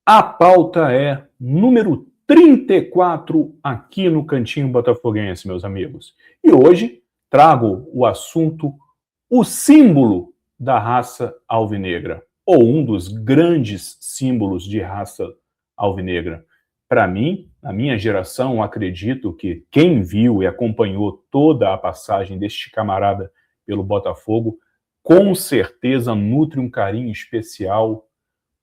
A pauta é número 34 aqui no Cantinho Botafoguense, meus amigos. E hoje trago o assunto, o símbolo da raça alvinegra, ou um dos grandes símbolos de raça alvinegra. Para mim, na minha geração, acredito que quem viu e acompanhou toda a passagem deste camarada pelo Botafogo, com certeza nutre um carinho especial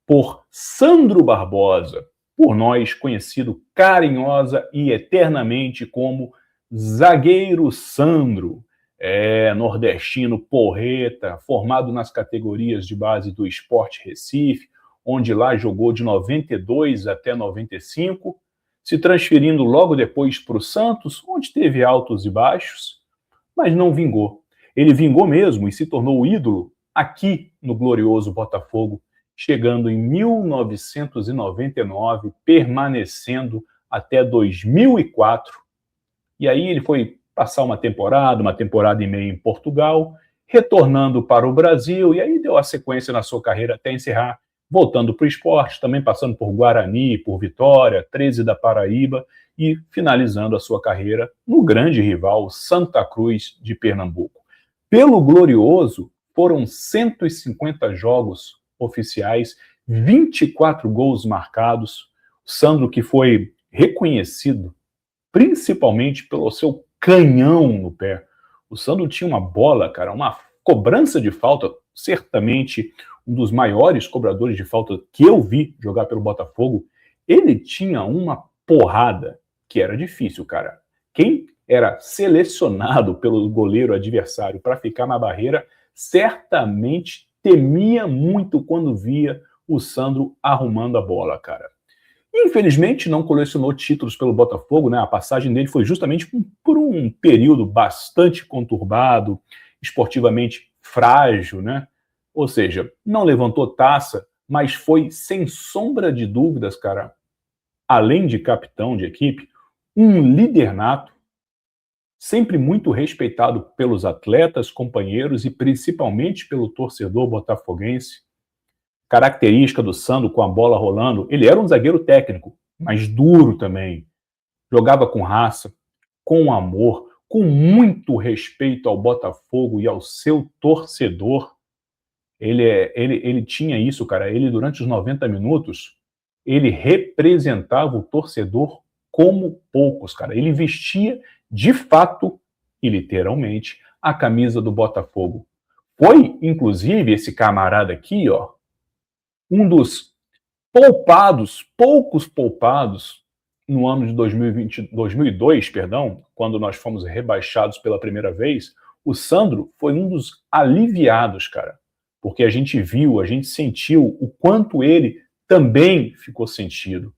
por Sandro Barbosa, por nós conhecido carinhosa e eternamente como Zagueiro Sandro, nordestino porreta, formado nas categorias de base do Sport Recife, onde lá jogou de 92 até 95, se transferindo logo depois para o Santos, onde teve altos e baixos, mas não vingou. Ele vingou mesmo e se tornou ídolo aqui no glorioso Botafogo, chegando em 1999, permanecendo até 2004. E aí ele foi passar uma temporada e meia em Portugal, retornando para o Brasil, e aí deu a sequência na sua carreira até encerrar, voltando para o esporte, também passando por Guarani, por Vitória, 13 da Paraíba, e finalizando a sua carreira no grande rival Santa Cruz de Pernambuco. Pelo Glorioso, foram 150 jogos oficiais, 24 gols marcados. O Sandro, que foi reconhecido principalmente pelo seu canhão no pé. O Sandro tinha uma bola, cara, uma cobrança de falta, certamente um dos maiores cobradores de falta que eu vi jogar pelo Botafogo. Ele tinha uma porrada que era difícil, cara. Quem era selecionado pelo goleiro adversário para ficar na barreira, certamente temia muito quando via o Sandro arrumando a bola, cara. Infelizmente, não colecionou títulos pelo Botafogo, né? A passagem dele foi justamente por um período bastante conturbado, esportivamente frágil, né? Ou seja, não levantou taça, mas foi, sem sombra de dúvidas, cara, além de capitão de equipe, um líder nato, sempre muito respeitado pelos atletas, companheiros e principalmente pelo torcedor botafoguense. Característica do Sandro com a bola rolando, ele era um zagueiro técnico, mas duro também. Jogava com raça, com amor, com muito respeito ao Botafogo e ao seu torcedor. Ele tinha isso, cara. Ele, durante os 90 minutos, ele representava o torcedor como poucos, cara. Ele vestia, de fato e literalmente, a camisa do Botafogo. Foi, inclusive, esse camarada aqui, ó, um dos poucos poupados, no ano de 2002, quando nós fomos rebaixados pela primeira vez. O Sandro foi um dos aliviados, cara, porque a gente viu, a gente sentiu o quanto ele também ficou sentido.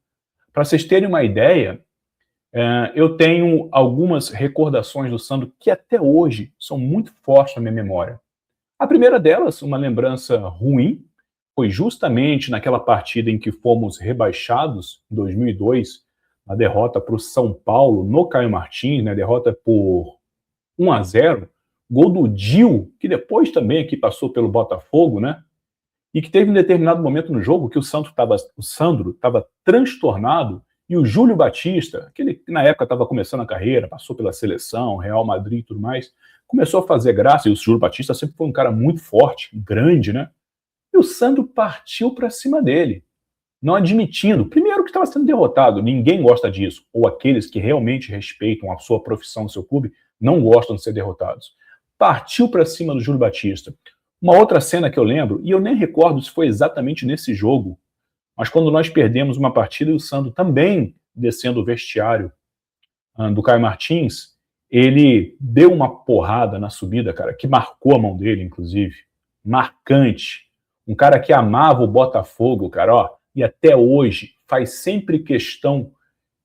Para vocês terem uma ideia, eu tenho algumas recordações do Sandro que até hoje são muito fortes na minha memória. A primeira delas, uma lembrança ruim, foi justamente naquela partida em que fomos rebaixados, em 2002, a derrota para o São Paulo, no Caio Martins, né, derrota por 1-0, gol do Dil, que depois também aqui passou pelo Botafogo, né, e que teve um determinado momento no jogo que o Sandro estava transtornado, e o Júlio Batista, que na época estava começando a carreira, passou pela seleção, Real Madrid e tudo mais, começou a fazer graça, e o Júlio Batista sempre foi um cara muito forte, grande, né? E o Sandro partiu para cima dele, não admitindo, primeiro, que estava sendo derrotado. Ninguém gosta disso, ou aqueles que realmente respeitam a sua profissão, o seu clube, não gostam de ser derrotados. Partiu para cima do Júlio Batista. Uma outra cena que eu lembro, e eu nem recordo se foi exatamente nesse jogo, mas quando nós perdemos uma partida e o Sandro também descendo o vestiário do Caio Martins, ele deu uma porrada na subida, cara, que marcou a mão dele, inclusive. Marcante. Um cara que amava o Botafogo, cara, ó, e até hoje faz sempre questão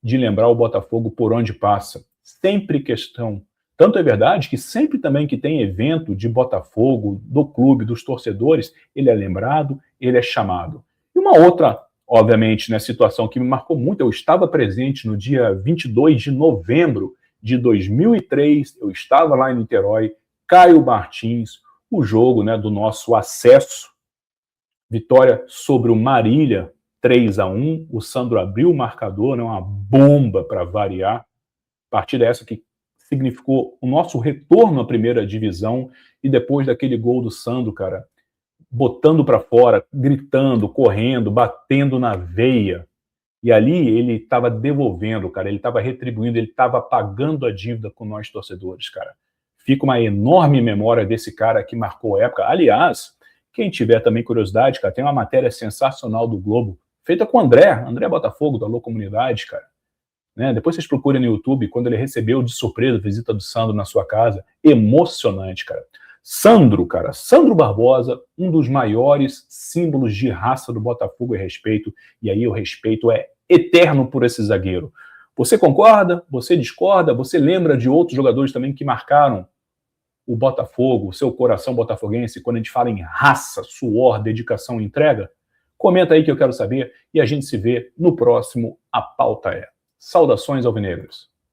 de lembrar o Botafogo por onde passa. Sempre questão. Tanto é verdade que sempre também que tem evento de Botafogo, do clube, dos torcedores, ele é lembrado, ele é chamado. E uma outra, obviamente, né, situação que me marcou muito, eu estava presente no dia 22 de novembro de 2003, eu estava lá em Niterói, Caio Martins, o jogo, né, do nosso acesso, vitória sobre o Marília, 3-1, o Sandro abriu o marcador, né, uma bomba para variar, partida essa que significou o nosso retorno à primeira divisão, e depois daquele gol do Sandro, cara, botando para fora, gritando, correndo, batendo na veia, e ali ele estava devolvendo, cara, ele estava retribuindo, ele estava pagando a dívida com nós torcedores, cara. Fica uma enorme memória desse cara que marcou a época. Aliás, quem tiver também curiosidade, cara, tem uma matéria sensacional do Globo, feita com o André Botafogo, da Alô Comunidade, cara. Né? Depois vocês procurem no YouTube, quando ele recebeu de surpresa a visita do Sandro na sua casa. Emocionante, cara. Sandro, cara, Sandro Barbosa, um dos maiores símbolos de raça do Botafogo e respeito, e aí o respeito é eterno por esse zagueiro. Você concorda? Você discorda? Você lembra de outros jogadores também que marcaram o Botafogo, o seu coração botafoguense, quando a gente fala em raça, suor, dedicação e entrega? Comenta aí que eu quero saber, e a gente se vê no próximo A Pauta É. Saudações alvinegros.